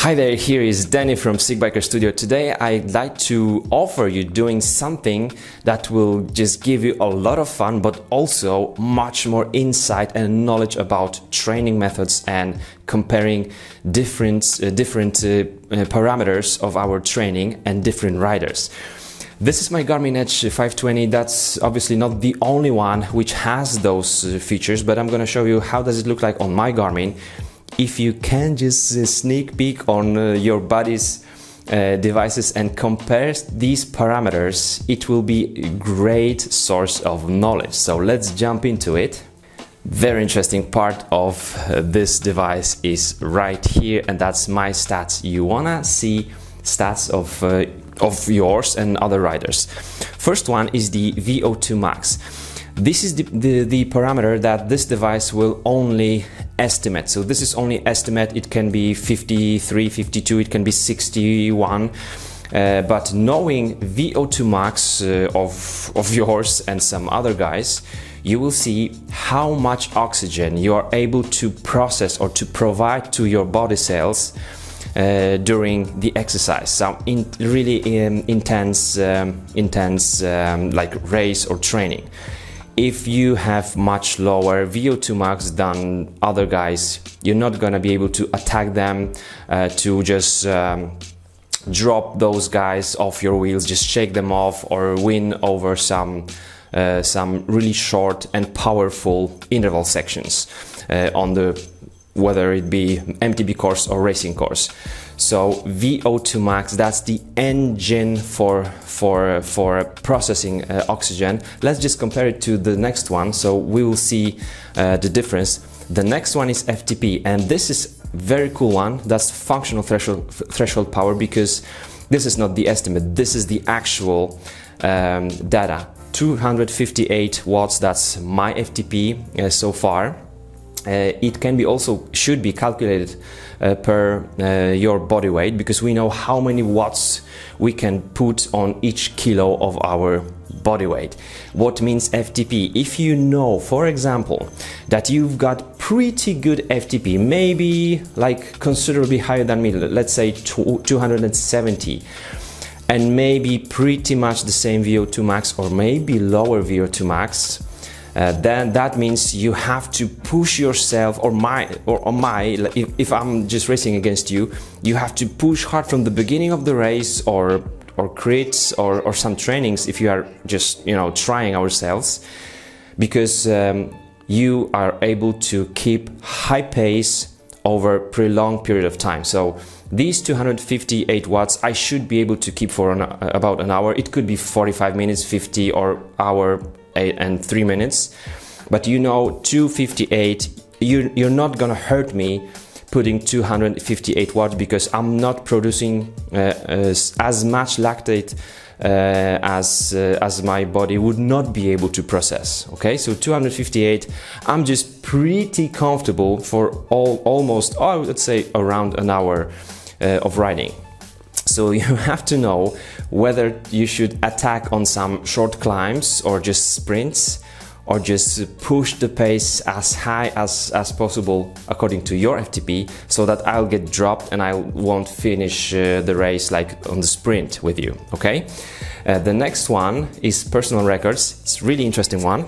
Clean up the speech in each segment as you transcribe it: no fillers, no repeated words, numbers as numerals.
Hi there, here is Danny from Sick Biker Studio. Today I'd like to offer you doing something that will just give you a lot of fun, but also much more insight and knowledge about training methods and comparing different parameters of our training and different riders. This is my Garmin Edge 520. That's obviously not the only one which has those features, but I'm going to show you how does it look like on my Garmin. If you can just sneak peek on your buddy's devices and compare these parameters, it will be a great source of knowledge. So let's jump into it. Very interesting part of this device is right here, and that's my stats. You wanna see stats of yours and other riders. First one is the VO2 max. This is the parameter that this device will only estimate. So this is only estimate. It can be 53, 52, it can be 61. But knowing VO2 max of yours and some other guys, you will see how much oxygen you are able to process or to provide to your body cells during the exercise. So really intense like race or training. If you have much lower VO2 max than other guys, you're not gonna be able to attack them, to just drop those guys off your wheels, just shake them off, or win over some really short and powerful interval sections on the, whether it be MTB course or racing course. So VO2 max, that's the engine for processing oxygen. Let's just compare it to the next one, so we will see the difference. The next one is FTP, and this is very cool one. That's functional threshold power, because this is not the estimate, this is the actual data. 258 watts, that's my FTP so far. It can be also, should be calculated per your body weight, because we know how many watts we can put on each kilo of our body weight. What means FTP? If you know, for example, that you've got pretty good FTP, maybe like considerably higher than me, let's say 270, and maybe pretty much the same VO2 max or maybe lower VO2 max, then that means you have to push yourself, if I'm just racing against you, you have to push hard from the beginning of the race, or crits or some trainings if you are just, you know, trying ourselves, because you are able to keep high pace over a prolonged period of time. So these 258 watts I should be able to keep for about an hour. It could be 45 minutes, 50, or hour and 3 minutes, but you know, 258, you're not gonna hurt me putting 258 watts, because I'm not producing as much lactate as my body would not be able to process. Okay, so 258, I'm just pretty comfortable for almost, I would say, around an hour of riding. So you have to know whether you should attack on some short climbs or just sprints, or just push the pace as high as possible according to your FTP, so that I'll get dropped and I won't finish the race like on the sprint with you. Okay, the next one is personal records. It's a really interesting one.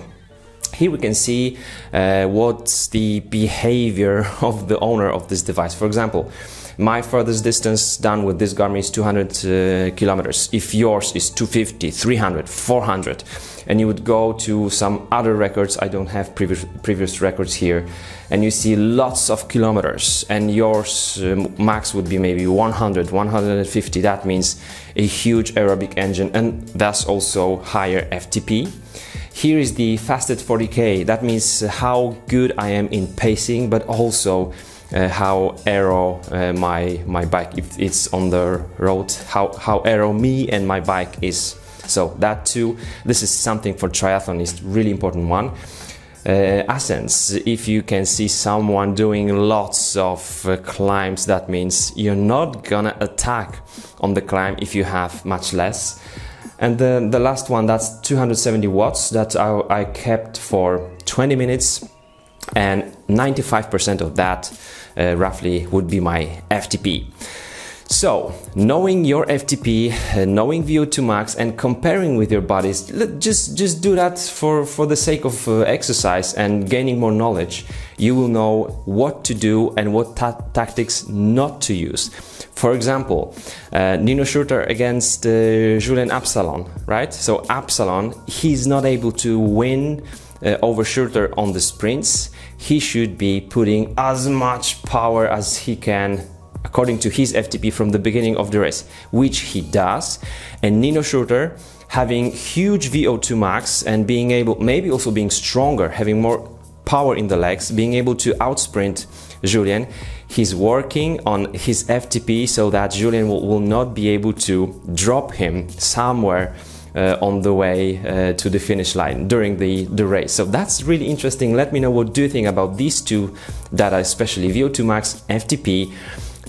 Here we can see what's the behavior of the owner of this device. For example, my furthest distance done with this Garmin is 200 kilometers. If yours is 250, 300, 400, and you would go to some other records, I don't have previous records here, and you see lots of kilometers, and yours max would be maybe 100, 150, that means a huge aerobic engine, and thus also higher FTP. Here is the fastest 40k, that means how good I am in pacing, but also how aero my bike, if it's on the road, how aero me and my bike is. So that too, this is something for triathlon, is really important one. Ascents, if you can see someone doing lots of climbs, that means you're not gonna attack on the climb if you have much less. And the last one, that's 270 watts, that I kept for 20 minutes, and 95% of that roughly would be my FTP. So, knowing your FTP, knowing VO2 max and comparing with your bodies, just do that for the sake of exercise and gaining more knowledge. You will know what to do and what tactics not to use. For example, Nino Schurter against Julien Absalon, right? So Absalon, he's not able to win over Schurter on the sprints. He should be putting as much power as he can according to his FTP from the beginning of the race, which he does. And Nino Schurter, having huge VO2 max and being able, maybe also being stronger, having more power in the legs, being able to outsprint Julien, he's working on his FTP so that Julien will not be able to drop him somewhere on the way to the finish line during the race. So that's really interesting. Let me know what do you think about these two data, especially VO2 max, FTP.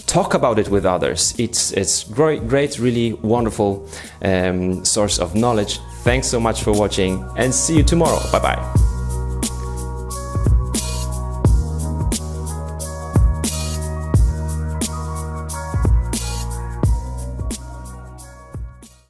Talk about it with others. It's great, really wonderful source of knowledge. Thanks so much for watching and see you tomorrow. Bye bye.